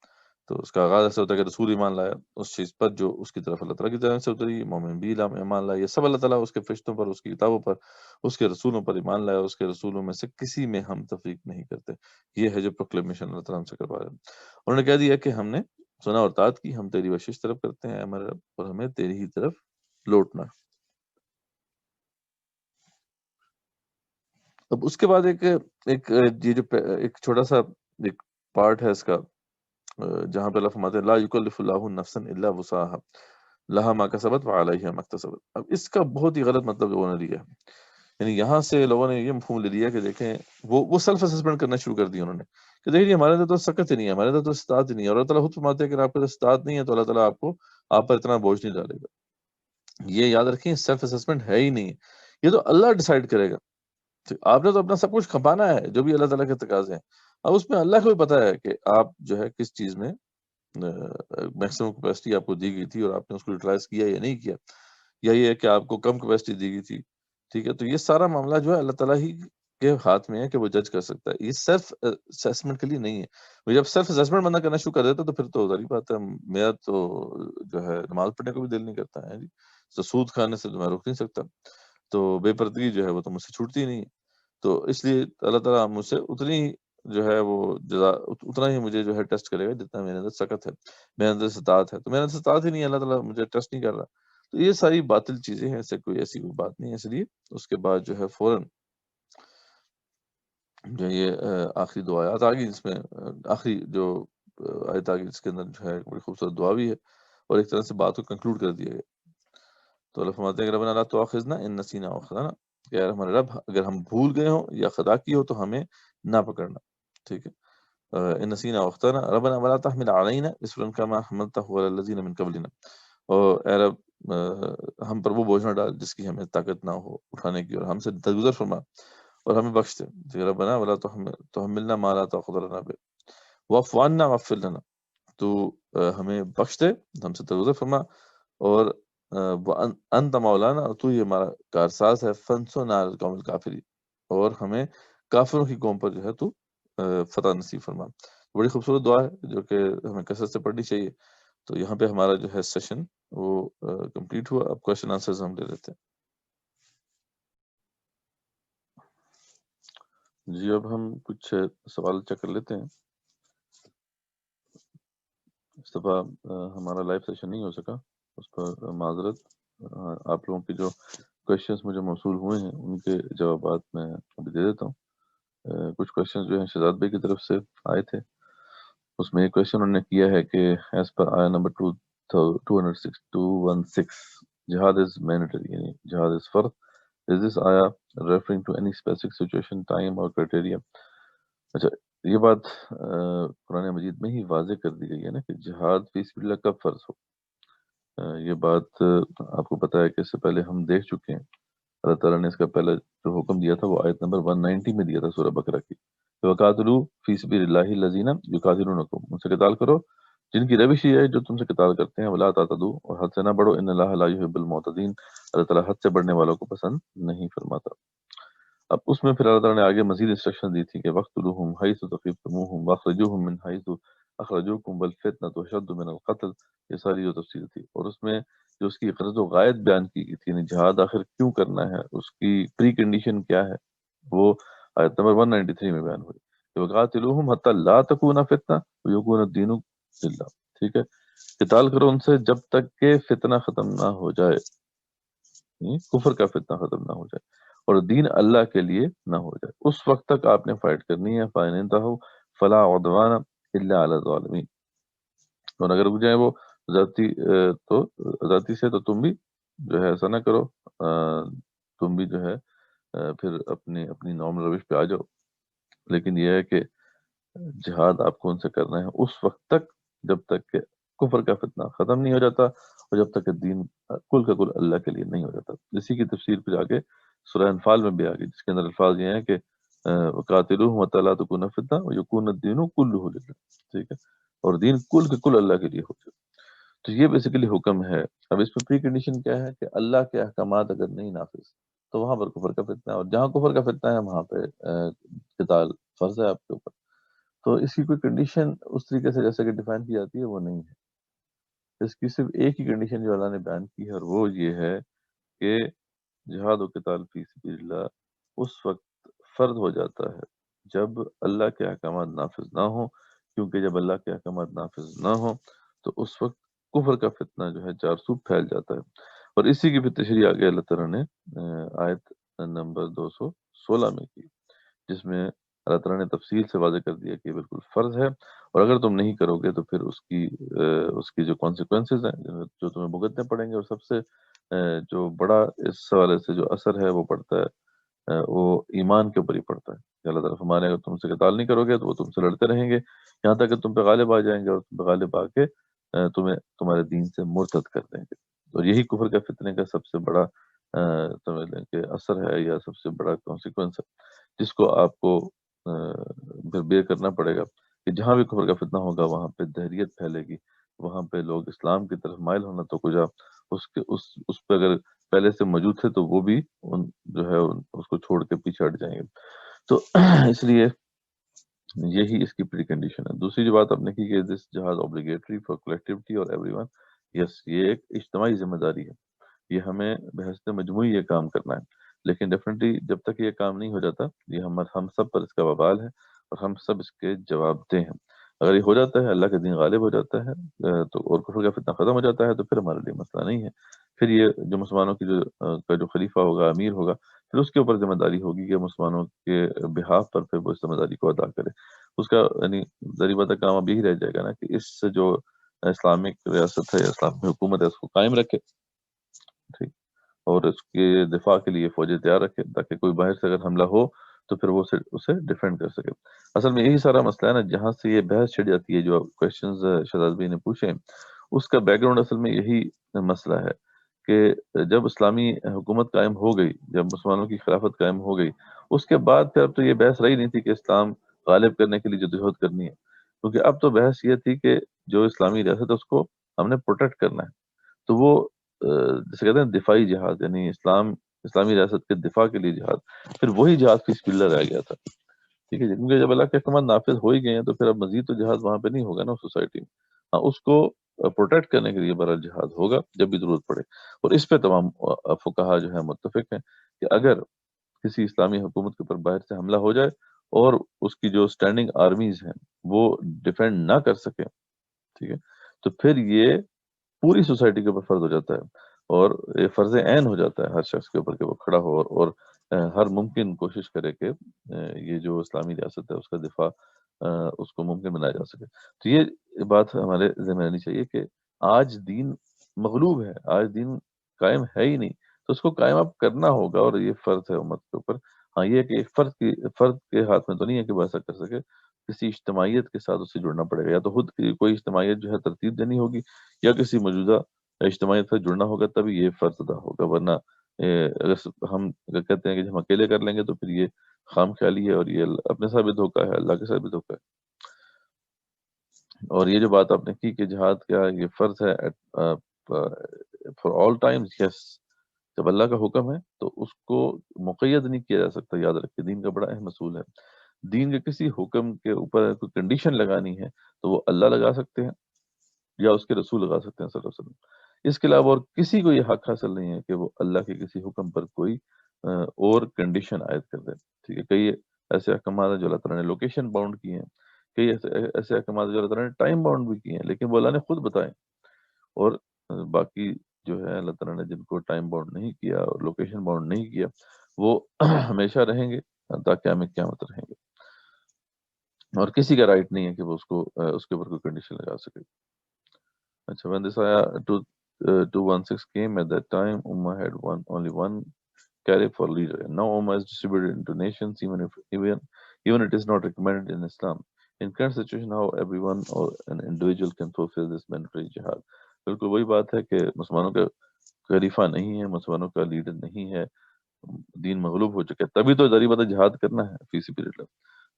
تو اس کا آغاز ایسا ہوتا ہے کہ رسول ایمان لایا اس چیز پر جو اس کی طرف اللہ تعالیٰ کی طرف سے اتری، مومن بھی ایمان لایا، یہ سب اللہ تعالیٰ اس کے فرشتوں پر، اس کی کتابوں پر، اس کے رسولوں پر ایمان لایا، اس کے رسولوں میں سے کسی میں ہم تفریق نہیں کرتے. یہ ہے جو پروکلیمیشن اللہ تعالیٰ ہم سے کروا رہے ہیں. انہوں نے کہہ دیا کہ ہم نے سنا اور اطاعت کی، ہم تیری بخشش طلب کرتے ہیں اے ہمارے رب، اور ہمیں تیری ہی طرف لوٹنا. اب اس کے بعد ایک یہ جو ایک چھوٹا سا ایک پارٹ ہے اس کا، جہاں پہ اللہ فرماتے ہیں لا یکلف اللہ نفسا الا وسعها لها ما کسبت وعلیہا ما اکتسبت. اب اس کا بہت ہی غلط مطلب لوگوں نے لیا ہے. یعنی یہاں سے لوگوں نے یہ مفہوم لے لیا کہ دیکھیں وہ سیلف اسسمنٹ کرنا شروع کر دیا انہوں نے کہ دیکھیے ہمارے اندر تو سکت ہی نہیں ہے، ہمارے اندر تو استاد ہی نہیں ہے، اور اللہ تعالیٰ خود فرماتے ہیں کہ اگر آپ کا استاد نہیں ہے تو اللہ تعالیٰ آپ پر اتنا بوجھ نہیں ڈالے گا. یہ یاد رکھیں سیلف اسسمنٹ ہے ہی نہیں، یہ تو اللہ ڈیسائیڈ کرے گا. آپ نے تو اپنا سب کچھ کھپانا ہے جو بھی اللہ تعالیٰ کے تقاضے ہیں. اب اس میں اللہ کو بھی پتا ہے کہ آپ جو ہے کس چیز میں میکسیمم کیپیسٹی آپ کو دی گئی تھی اور آپ نے اس کو یوٹیلائز کیا یا نہیں کیا، یا یہ ہے کہ آپ کو کم کیپیسٹی دی گئی تھی. ٹھیک ہے، تو یہ سارا معاملہ جو ہے اللہ تعالیٰ ہی کے ہاتھ میں ہے کہ وہ جج کر سکتا ہے. یہ سیلف اسیسمنٹ کے لیے نہیں ہے. وہ جب سیلف اسیسمنٹ بندہ کرنا شروع کر دیتا تو پھر تو ظاہری بات ہے میرا تو جو ہے نماز پڑھنے کو بھی دل نہیں کرتا ہے جی، تو سود کھانے سے تو میں روک نہیں سکتا، تو بے پردگی جو ہے وہ تو مجھ سے چھوٹتی نہیں ہے. تو اس لیے اللہ تعالیٰ مجھ سے اتنی جو ہے وہ جزا اتنا ہی مجھے جو ہے ٹیسٹ کرے گا جتنا میرے اندر سکت ہے، میرے اندر استطاعت ہے. تو میرے اندر استطاعت ہی نہیں ہے، اللہ تعالیٰ مجھے ٹیسٹ نہیں کر رہا. تو یہ ساری باطل چیزیں ہیں، ایسے کوئی ایسی کوئی بات نہیں ہے. اس لیے اس کے بعد جو ہے فوراً جو یہ آخری 2 آیات آ گئی، جس میں آخری جو آیت آ گئی جس کے اندر جو ہے ایک بڑی خوبصورت دعا بھی ہے اور ایک طرح سے بات کو کنکلوڈ کر دیا گیا. تو اللہ فرماتے ہیں کہ ربنا لا تؤاخذنا ان نسینا او اخطانا، کہ یار ہمارے رب اگر ہم بھول گئے ہوں یا خطا کی ہو تو ہمیں نہ پکڑنا. ٹھیک ہے، ان نسینا او اخطانا ربنا ولا تحمل علينا اصرا كما حملته على الذين من قبلنا. اور اے رب ہم پر وہ بوجھ نہ ڈال جس کی ہمیں طاقت نہ ہو اٹھانے کی، اور ہم سے درگزر فرما اور ہمیں بخش دے. ربنا ولا تحملنا ما لا طاقت لنا به واعف عنا واغفر لنا. تو ہمیں بخش دے، ہم سے درگزر فرما، اور انت مولانا، اور تو یہ ہمارا کارساز ہے، فانصرنا علی القوم الکافرین، اور ہمیں کافروں کی قوم پر جو ہے تو فتح نصیب فرما. بڑی خوبصورت دعا ہے جو کہ ہمیں کثرت سے پڑھنی چاہیے. تو یہاں پہ ہمارا جو ہے سیشن وہ کمپلیٹ ہوا. اب کوشچن آنسرز ہم لے لیتے ہیں. جی اب ہم کچھ سوال چیک کر لیتے ہیں. اس دفعہ ہمارا لائیو سیشن نہیں ہو سکا، اس پر معذرت. آپ لوگوں کے جو کویشچنس مجھے موصول ہوئے ہیں ان کے جوابات میں ابھی دے دیتا ہوں. کچھ کویشچنس جو ہیں شہزاد بھائی کی طرف سے آئے تھے. اس میں ایک کویشچن انہوں نے کیا ہے کہ ایز پر آیا نمبر 216 جہاد از مینڈیٹری، یعنی جہاد از فرض. از دس آیا referring to any specific situation, time اور کرائٹیریا؟ اچھا، یہ بات قرآن مجید میں ہی واضح کر دی گئی ہے نا کہ جہاد فی سبیل اللہ کب فرض ہو. یہ بات آپ کو پتا ہے کہ اس سے پہلے ہم دیکھ چکے ہیں. اللہ تعالیٰ نے اس کا پہلا جو حکم دیا تھا وہ آیت نمبر 190 میں دیا تھا سورہ بقرہ کی. وَقَاتِلُوا فِي سَبِيلِ اللَّهِ الَّذِينَ يُقَاتِلُونَكُمْ، ان سے قتال کرو جن کی روش یہ ہے جو تم سے قتال کرتے ہیں. وَلَا تَعْتَدُوا، اور حد سے نہ بڑھو. إِنَّ اللَّهَ لَا يُحِبُّ الْمُعْتَدِينَ، اللہ تعالیٰ حد سے بڑھنے والوں کو پسند نہیں فرماتا. اب اس میں پھر اللہ تعالیٰ نے آگے مزید انسٹرکشن دی تھی کہ وَاقْتُلُوهُمْ حَيْثُ ثَقِفْتُمُوهُمْ وَأَخْرِجُوهُمْ مِنْ حَيْثُ أَخْرَجُوكُمْ وَالْفِتْنَةُ أَشَدُّ مِنَ الْقَتْلِ. یہ ساری جو تفصیل تھی، اور اس میں جو اس کی غرض و غایت بیان کی گئی تھی، یعنی جہاد آخر کیوں کرنا ہے، اس کی پری کنڈیشن کیا ہے، وہ آیت نمبر 193 میں بیان ہوئی کہ وَقَاتِلُوهُمْ حَتَّى لَا تَكُونَ فِتْنَةٌ وَيَكُونَ الدِّينُ لِلَّهِ. ٹھیک ہے، قتال کرو ان سے جب تک کہ فتنہ ختم نہ ہو جائے، کفر کا فتنہ ختم نہ ہو جائے اور دین اللہ کے لیے نہ ہو جائے. اس وقت تک آپ نے فائٹ کرنی ہے. فَإِنِ انتَهَوْا فَلَا عُدْوَانَ إِلَّا عَلَى الظَّالِمِينَ. اور اگر رک جائیں وہ ذاتی سے تو تم بھی جو ہے ایسا نہ کرو، تم بھی جو ہے پھر اپنی نارمل روش پہ آ جاؤ. لیکن یہ ہے کہ جہاد آپ کو ان سے کرنا ہے اس وقت تک جب تک کہ کفر کا فتنہ ختم نہیں ہو جاتا، اور جب تک کہ دین کل کا کل اللہ کے لیے نہیں ہو جاتا. اسی کی تفسیر پھر آگے سورہ انفال میں بھی آ گئی، جس کے اندر الفاظ یہ ہیں کہ وقاتلوہم حتی لا تکون فتنہ ویکون الدین کلہ للہ، ٹھیک ہے، اور دین کل کے کل اللہ کے لیے ہو جائے. تو یہ بیسیکلی حکم ہے. اب اس میں پری کنڈیشن کیا ہے کہ اللہ کے احکامات اگر نہیں نافذ تو وہاں پر کفر کا فتنہ ہے، اور جہاں کفر کا فتنہ ہے وہاں پہ قتال فرض ہے آپ کے اوپر. تو اس کی کوئی کنڈیشن اس طریقے سے جیسے کہ ڈیفائن کی جاتی ہے وہ نہیں ہے. اس کی صرف ایک ہی کنڈیشن جو اللہ نے بیان کی ہے، اور وہ یہ ہے کہ جہاد و قتال فی سبیل اللہ اس وقت فرض ہو جاتا ہے جب اللہ کے احکامات نافذ نہ ہوں، کیونکہ جب اللہ کے احکامات نافذ نہ ہوں تو اس وقت کفر کا فتنہ جو ہے چار سو پھیل جاتا ہے. اور اسی کی بھی تشریح آگے اللہ تعالیٰ نے آیت نمبر 216 میں کی، جس میں اللہ تعالیٰ نے تفصیل سے واضح کر دیا کہ یہ بالکل فرض ہے، اور اگر تم نہیں کرو گے تو پھر اس کی جو کانسیکوینسز ہیں جو تمہیں بھگتنے پڑیں گے. اور سب سے جو بڑا اس حوالے سے جو اثر ہے وہ پڑتا ہے وہ ایمان کے اوپر ہی پڑتا ہے. کہ اللہ تعالیٰ فرمانے اگر تم سے قتال نہیں کرو گے تو وہ تم سے لڑتے رہیں گے یہاں تک کہ تم پہ غالب آ جائیں گے، اور تم پہ غالب آ کے تمہیں تمہارے دین سے مرتد کر دیں گے. اور یہی کفر کا فتنے کا سب سے بڑا سمجھ لیں کہ اثر ہے، یا سب سے بڑا کانسیکوینس ہے، جس کو آپ کو پھر بیئر کرنا پڑے گا. کہ جہاں بھی کفر کا فتنہ ہوگا وہاں پہ دہریت پھیلے گی، وہاں پہ لوگ اسلام کی طرف مائل ہونا تو کجا اس پہ اگر پہلے سے موجود تھے تو وہ بھی جو ہے اس کو چھوڑ کے پیچھے ہٹ جائیں گے. تو اس لیے یہی اس کی پری کنڈیشن ہے. دوسری جو بات آپ نے کی کہ دس جہاز اوبلیگیٹری فار کلیکٹیوٹی اور ایوری ون، یس یہ ایک اجتماعی ذمہ داری ہے، یہ ہمیں بحث مجموعی یہ کام کرنا ہے. لیکن ڈیفینیٹلی جب تک یہ کام نہیں ہو جاتا یہ ہم سب پر اس کا وبال ہے، اور ہم سب اس کے جواب دہ ہیں. اگر یہ ہو جاتا ہے، اللہ کا دین غالب ہو جاتا ہے تو اور کفر کا فتنہ ختم ہو جاتا ہے، تو پھر ہمارے لیے مسئلہ نہیں ہے. پھر یہ جو مسلمانوں کی جو خلیفہ ہوگا، امیر ہوگا، پھر اس کے اوپر ذمہ داری ہوگی کہ مسلمانوں کے بہاف پر پھر وہ اس ذمہ داری کو ادا کرے. اس کا یعنی ذریعہ بات کام اب یہی رہ جائے گا نا کہ اس سے جو اسلامک ریاست ہے، اسلامک حکومت ہے، اس کو قائم رکھے، ٹھیک، اور اس کے دفاع کے لیے فوجیں تیار رکھے تاکہ کوئی باہر سے اگر حملہ ہو تو پھر وہ اسے ڈیفینڈ کر سکے. اصل میں یہی سارا مسئلہ ہے نا، جہاں سے یہ بحث چھڑ جاتی ہے. جو کوشچنز شہزاد بھائی نے پوچھے اس کا بیک گراؤنڈ اصل میں یہی مسئلہ ہے کہ جب اسلامی حکومت قائم ہو گئی، جب مسلمانوں کی خلافت قائم ہو گئی، اس کے بعد پھر اب تو یہ بحث رہی نہیں تھی کہ اسلام غالب کرنے کے لیے جدوجہد کرنی ہے، کیونکہ اب تو بحث یہ تھی کہ جو اسلامی ریاست ہے اس کو ہم نے پروٹیکٹ کرنا ہے. تو وہ جسے کہتے ہیں دفاعی جہاد، یعنی اسلامی ریاست کے دفاع کے لیے جہاد، پھر وہی جہاد فی سبیل اللہ رہ گیا تھا. ٹھیک ہے جی، کیونکہ جب اللہ کے احکامات نافذ ہو ہی گئے ہیں تو پھر اب مزید تو جہاد وہاں پہ نہیں ہوگا نا سوسائٹی میں. ہاں، اس کو پروٹیکٹ کرنے کے لیے بہرحال جہاد ہوگا جب بھی ضرورت پڑے. اور اس پہ تمام فقہا جو ہے متفق ہیں کہ اگر کسی اسلامی حکومت کے اوپر باہر سے حملہ ہو جائے اور اس کی جو سٹینڈنگ آرمیز ہیں وہ ڈیفینڈ نہ کر سکے، ٹھیک ہے، تو پھر یہ پوری سوسائٹی کے اوپر فرض ہو جاتا ہے، اور یہ فرض عین ہو جاتا ہے ہر شخص کے اوپر کہ وہ کھڑا ہو اور ہر ممکن کوشش کرے کہ یہ جو اسلامی ریاست ہے اس کا دفاع اس کو ممکن بنایا جا سکے. تو یہ بات ہمارے ذہن میں رہنی چاہیے کہ آج دین مغلوب ہے، آج دین قائم ہے ہی نہیں، تو اس کو قائم اب کرنا ہوگا، اور یہ فرض ہے امت کے اوپر. ہاں، یہ کہ ایک فرد کے ہاتھ میں تو نہیں ہے کہ وہ ایسا کر سکے، کسی اجتماعیت کے ساتھ اسے جڑنا پڑے گا، یا تو خود کوئی اجتماعیت جو ہے ترتیب دینی ہوگی، یا کسی موجودہ اجتماعیت سے جڑنا ہوگا، تبھی یہ فرض ادا ہوگا. ورنہ اگر ہم کہتے ہیں کہ ہم اکیلے کر لیں گے تو پھر یہ خام خیالی ہے، اور یہ اپنے ساتھ بھی دھوکہ ہے، اللہ کے ساتھ بھی دھوکہ ہے. اور یہ جو بات آپ نے کی کہ جہاد کیا یہ فرض ہے فار آل ٹائمز، یس، جب اللہ کا حکم ہے تو اس کو مقید نہیں کیا جا سکتا. یاد رکھیں دین کا بڑا اہم اصول ہے، دین کے کسی حکم کے اوپر کوئی کنڈیشن لگانی ہے تو وہ اللہ لگا سکتے ہیں یا اس کے رسول لگا سکتے ہیں صلی اللہ علیہ وسلم. اس کے علاوہ اور کسی کو یہ حق حاصل نہیں ہے کہ وہ اللہ کے کسی حکم پر کوئی اور کنڈیشن عائد کر دے. ٹھیک ہے، کئی ایسے احکامات ہیں جو اللہ تعالیٰ نے لوکیشن باؤنڈ کیے ہیں، کئی ایسے احکامات جو اللہ تعالیٰ نے ٹائم باؤنڈ بھی کیے ہیں، لیکن وہ اللہ نے خود بتائے. اور باقی جو ہے اللہ تعالیٰ نے جن کو ٹائم باؤنڈ نہیں کیا اور لوکیشن باؤنڈ نہیں کیا وہ ہمیشہ رہیں گے تاکہ ہمیں قیامت رہیں گے، اور کسی کا رائٹ نہیں ہے کہ وہ اس کے اوپر کوئی کنڈیشن لگا سکے. اچھا، when this ayah 216 came at that time, Ummah had only one caliph for leader, and now Ummah is distributed into nations, even it is not recommended in Islam. In current situation, how everyone or an individual can fulfill this mandatory jihad. بالکل وہی بات ہے کہ مسلمانوں کا خلیفہ نہیں ہے، مسلمانوں کا لیڈر نہیں ہے، دین مغلوب ہو چکا ہے، تبھی تو ظاہری بات ہے جہاد کرنا ہے فی سبیل اللہ۔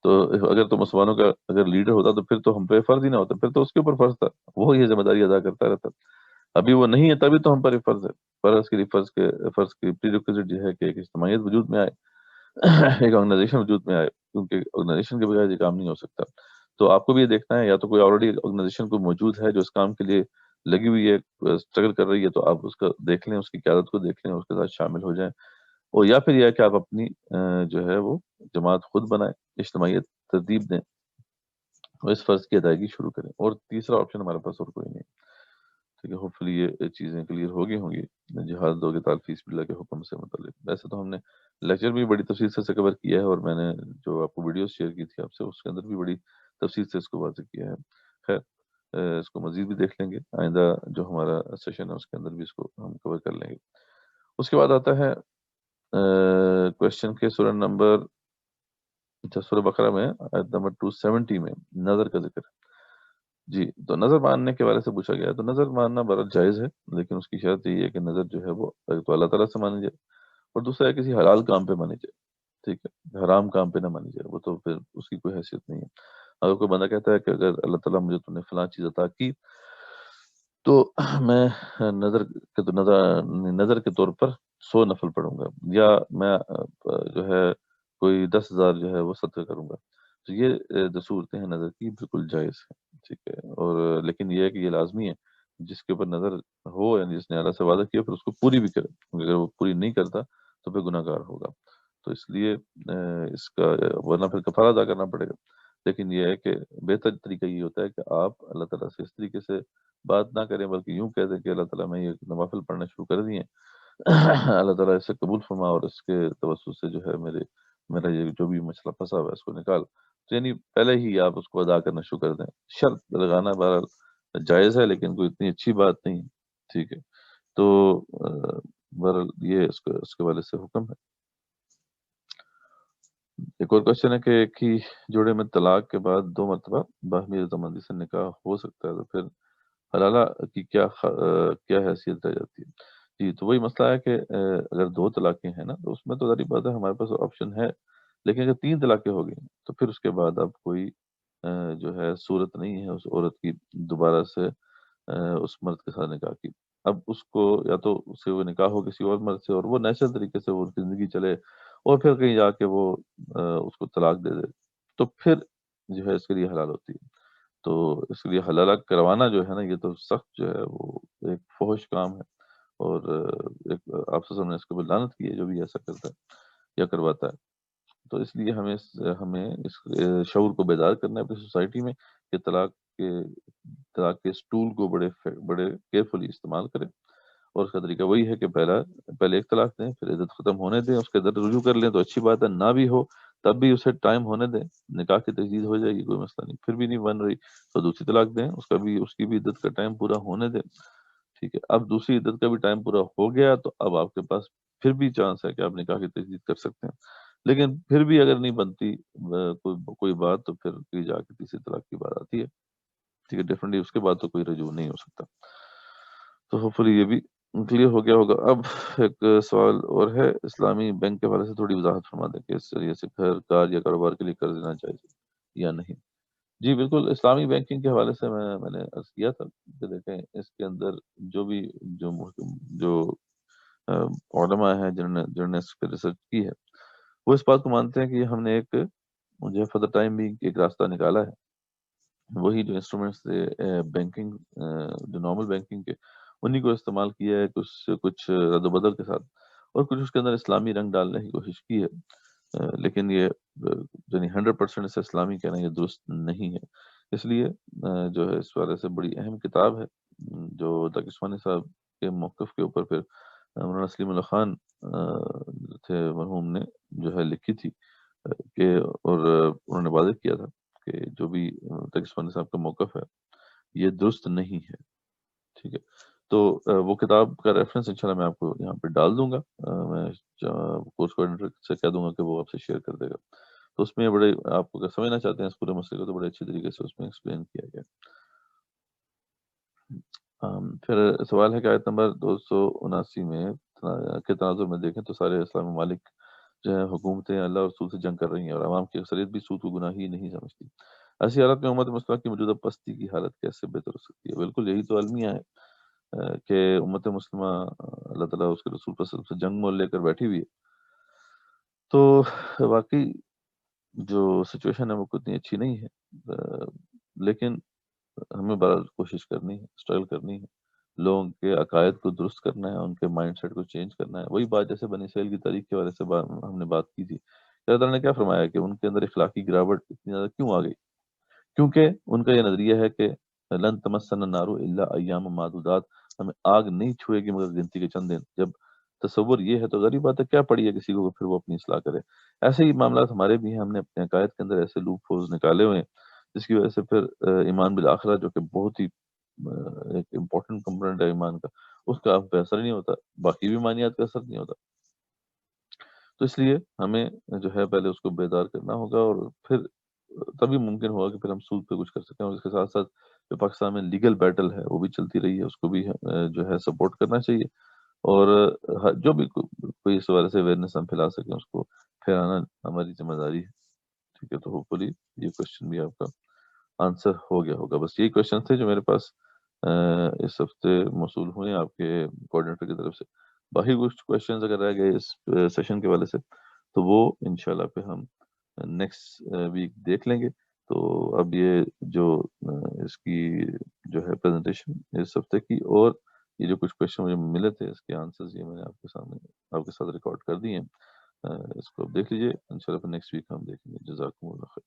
تو اگر تو مسلمانوں کا اگر لیڈر ہوتا تو پھر تو ہم پہ فرض ہی نہ ہوتا، پھر تو اس کے اوپر فرض تھا، وہ یہ ذمہ داری ادا کرتا رہتا۔ ابھی وہ نہیں ہے تبھی تو ہم پر یہ فرض ہے۔ فرض کی پریریکوزٹ یہ ہے کہ ایک اجتماعیت وجود میں آئے، ایک آرگنائزیشن وجود میں آئے، کیونکہ آرگنائزیشن کے بغیر یہ کام نہیں ہو سکتا۔ تو آپ کو بھی یہ دیکھنا ہے، یا تو کوئی آلریڈی آرگنائزیشن کو موجود ہے جو اس کام کے لیے لگی ہوئی ہے، اسٹرگل کر رہی ہے، تو آپ اس کا دیکھ لیں، اس کی قیادت کو دیکھ لیں، اس کے ساتھ شامل ہو جائیں، اور یا پھر یہ ہے کہ آپ اپنی جو ہے وہ جماعت خود بنائیں، اجتماعیت ترتیب دیں اور اس فرض کی ادائیگی شروع کریں۔ اور تیسرا آپشن ہمارے پاس اور کوئی نہیں ہے۔ ٹھیک ہے، ہوپ فلی یہ چیزیں کلیئر ہو گئی ہوں گی جہاد و قتال فی سبیل اللہ کے حکم سے متعلق۔ ویسے تو ہم نے لیکچر بھی بڑی تفصیل سے کور کیا ہے، اور میں نے جو آپ کو ویڈیوز شیئر کی تھی آپ سے، اس کے اندر بھی بڑی تفصیل سے اس کو واضح کیا ہے۔ خیر، اس کو مزید بھی دیکھ لیں گے، آئندہ جو ہمارا سیشن ہے اس کے اندر بھی اس کو ہم کور کر لیں گے۔ اس کے بعد آتا ہے کویشچن کے سورہ نمبر، سورہ بقرہ میں آیت نمبر 270 میں نظر کا ذکر ہے۔ جی، تو نظر ماننے کے بارے سے پوچھا گیا ہے۔ تو نظر ماننا بہرحال جائز ہے، لیکن اس کی شرط یہ ہے کہ نظر جو ہے وہ ایک تو اللہ تعالیٰ سے مانی جائے، اور دوسرا ہے کسی حلال کام پہ مانی جائے۔ ٹھیک ہے، حرام کام پہ نہ مانی جائے، وہ تو پھر اس کی کوئی حیثیت نہیں ہے۔ اگر کوئی بندہ کہتا ہے کہ اگر اللہ تعالیٰ مجھے تم نے فلاں چیز عطا کی تو میں نظر کے طور پر 100 نفل پڑھوں گا، یا میں جو ہے کوئی 10,000 جو ہے وہ صدقہ کروں گا۔ تو یہ جو صورتیں ہیں نظر کی بالکل جائز ہے۔ ٹھیک ہے، اور لیکن یہ ہے کہ یہ لازمی ہے جس کے اوپر نظر ہو، یعنی جس نے اللہ سے وعدہ کیا پھر اس کو پوری بھی کرے، کیونکہ اگر وہ پوری نہیں کرتا تو پھر گناہ گار ہوگا۔ تو اس لیے اس کا ورنہ پھر کفارہ ادا کرنا پڑے گا۔ لیکن یہ ہے کہ بہتر طریقہ یہ ہوتا ہے کہ آپ اللہ تعالیٰ سے اس طریقے سے بات نہ کریں، بلکہ یوں کہہ دیں کہ اللہ تعالیٰ میں یہ نوافل پڑھنا شروع کر دیے، اللہ تعالیٰ اسے قبول فرما، اور اس کے توسط سے جو ہے میرا یہ جو بھی مسئلہ پھنسا ہوا ہے اس کو نکال۔ تو یعنی پہلے ہی آپ اس کو ادا کرنا شروع کر دیں۔ شرط لگانا بہرحال جائز ہے، لیکن کوئی اتنی اچھی بات نہیں ہے۔ ٹھیک ہے، تو بہرحال یہ اس کے والے سے حکم ہے۔ ایک اور کوشچن ہے کہ ایک ہی جوڑے میں طلاق کے بعد 2 مرتبہ باہمی رضامندی سے نکاح ہو سکتا ہے، تو پھر حلالہ کی کیا حیثیت رہ جاتی ہے؟ جی، تو وہی مسئلہ ہے کہ اگر 2 طلاقیں ہیں نا تو اس میں تو ظاہری بات ہے ہمارے پاس آپشن ہے، لیکن اگر 3 طلاقیں ہو گئی تو پھر اس کے بعد اب کوئی جو ہے صورت نہیں ہے اس عورت کی دوبارہ سے اس مرد کے ساتھ نکاح کی۔ اب اس کو یا تو اس سے وہ نکاح ہو کسی اور مرد سے، اور وہ نیچرل طریقے سے وہ ان کی زندگی چلے، اور پھر کہیں جا کے وہ اس کو طلاق دے دے، تو پھر جو ہے اس کے لیے حلال ہوتی ہے۔ تو اس کے لیے حلالہ کروانا جو ہے نا، یہ تو سخت جو ہے وہ ایک فحش کام ہے، اور ایک آپ سے نے اس کو لعنت کی ہے جو بھی ایسا کرتا ہے یا کرواتا ہے۔ تو اس لیے ہمیں اس شعور کو بیدار کرنا ہے اپنی سوسائٹی میں کہ طلاق کے اسٹول کو بڑے کیئرفلی استعمال کریں، اور اس کا طریقہ وہی ہے کہ پہلے ایک طلاق دیں، پھر عدت ختم ہونے دیں، اس کے عدت رجوع کر لیں تو اچھی بات ہے، نہ بھی ہو تب بھی اسے ٹائم ہونے دیں، نکاح کی تجدید ہو جائے گی، کوئی مسئلہ نہیں، پھر بھی نہیں بن رہی تو دوسری طلاق دیں، اس کی بھی عدت کا ٹائم پورا ہونے دیں۔ ٹھیک ہے، اب دوسری عدت کا بھی ٹائم پورا ہو گیا تو اب آپ کے پاس پھر بھی چانس ہے کہ آپ نکاح کی تجدید کر سکتے ہیں، لیکن پھر بھی اگر نہیں بنتی کوئی بات تو پھر جا کے تیسری طلاق کی بات آتی ہے۔ ٹھیک ہے، ڈیفینیٹلی اس کے بعد تو کوئی رجوع نہیں ہو سکتا۔ تو ہوپ فلی یہ بھی کلیئر ہو گیا ہوگا۔ اب ایک سوال اور ہے، اسلامی بینک کے حوالے سے تھوڑی وضاحت فرما دیں کہ اس ذریعے سے گھر کار یا کاروبار کے لیے قرض لینا جائز ہے یا نہیں؟ جی بالکل، اسلامی بینکنگ کے حوالے سے میں نے عرض کیا تھا کہ دیکھیں اس کے اندر جو بھی جو علماء ہیں جنہوں نے اس پہ ریسرچ کی ہے، وہ اس بات کو مانتے ہیں کہ ہم نے ایک جو ہے فار دا ٹائم بھی ایک راستہ نکالا ہے، وہی جو انسٹرومنٹس تھے بینکنگ جو نارمل بینکنگ کے، انہی کو استعمال کیا ہے، کچھ رد و بدل کے ساتھ، اور کچھ اس کے اندر اسلامی رنگ ڈالنے کی کوشش کی ہے، لیکن یہ یعنی 100% اسے اسلامی کہنا یہ درست نہیں ہے۔ اس لیے جو ہے اس والے سے بڑی اہم کتاب ہے جو تقی عثمانی صاحب کے موقف کے اوپر پھر مولانا سلیم اللہ خان تھے مرحوم نے جو ہے لکھی تھی، کہ اور انہوں نے واضح کیا تھا کہ جو بھی تقی عثمانی صاحب کا موقف ہے یہ درست نہیں ہے۔ ٹھیک ہے، تو وہ کتاب کا ریفرنس انشاءاللہ میں آپ کو یہاں پہ ڈال دوں گا، میں کورس کوآرڈینیٹر سے کہہ دوں گا کہ وہ آپ سے شیئر کر دے گا۔ تو اس میں بڑے آپ اگر سمجھنا چاہتے ہیں اس پورے مسئلے کو تو بڑے اچھے طریقے سے اس میں ایکسپلین کیا گیا۔ پھر سوال ہے کہ آیت نمبر 279 میں کے تناظر میں دیکھیں تو سارے اسلامی ممالک جو ہے حکومتیں اللہ اور رسول سے جنگ کر رہی ہیں اور عوام کی اکثریت بھی سود کو گناہ ہی نہیں سمجھتی۔ ایسی حالت میں امت مسلمہ کی موجودہ پستی کی حالت کیسے بہتر ہو سکتی ہے؟ بالکل یہی تو المیہ ہے کہ امت مسلمہ اللہ تعالیٰ اس کے رسول پر سے جنگ مول لے کر بیٹھی ہوئی ہے۔ تو واقعی جو سچویشن ہے وہ اتنی اچھی نہیں ہے، لیکن ہمیں بہرحال کوشش کرنی ہے، اسٹرگل کرنی ہے، لوگوں کے عقائد کو درست کرنا ہے، ان کے مائنڈ سیٹ کو چینج کرنا ہے۔ وہی بات جیسے بنی اسرائیل کی تاریخ کے بارے سے ہم نے بات کی تھی کہ اللہ تعالیٰ نے کیا فرمایا کہ ان کے اندر اخلاقی گراوٹ اتنی زیادہ کیوں آ گئی؟ کیونکہ ان کا یہ نظریہ ہے کہ لن تمسنا النار الا ایام معدودات، ہمیں آگ نہیں چھوئے گی مگر گنتی کے چند دن۔ جب تصور یہ ہے تو غریب بات ہے، کیا پڑی ہے کسی کو کہ پھر وہ اپنی اصلاح کرے۔ ایسے ہی معاملات ہمارے بھی ہیں، ہم نے اپنے عقائد کے اندر ایسے لوپ ہولز نکالے ہوئے ہیں جس کی وجہ سے پھر ایمان بالآخرہ جو کہ بہت ہی ایک امپورٹنٹ کمپوننٹ ہے ایمان کا، اس کا آپ پہ اثر نہیں ہوتا، باقی بھی ایمانیات کا اثر نہیں ہوتا۔ تو اس لیے ہمیں جو ہے پہلے اس کو بیدار کرنا ہوگا اور پھر تبھی ممکن ہوگا کہ پھر ہم سود پہ کچھ کر سکیں، اور اس کے ساتھ ساتھ جو پاکستان میں لیگل بیٹل ہے وہ بھی چلتی رہی ہے، اس کو بھی جو ہے سپورٹ کرنا چاہیے، اور جو بھی کوئی اس حوالے سے اویئرنیس ہم پھیلا سکیں اس کو پھیلانا ہماری ذمہ داری ہے۔ ٹھیک ہے، تو ہوپ فلی یہ کوشچن بھی آپ کا آنسر ہو گیا ہوگا۔ بس یہی کوشچن تھے جو میرے پاس اس ہفتے موصول ہوئے آپ کے کوآرڈینیٹر کی طرف سے۔ باقی کچھ کوشچنز اگر رہ گئے اس سیشن کے والے سے تو وہ انشاءاللہ پہ ہم نیکسٹ ویک دیکھ لیں گے۔ تو اب یہ جو اس کی جو ہے پریزنٹیشن اس ہفتے کی، اور یہ جو کچھ کوشچن مجھے ملے تھے اس کے آنسرز یہ میں نے آپ کے سامنے آپ کے ساتھ ریکارڈ کر دیے ہیں، اس کو دیکھ لیجئے، انشاءاللہ پھر نیکسٹ ویک ہم دیکھیں گے۔ جزاکم اللہ خیر۔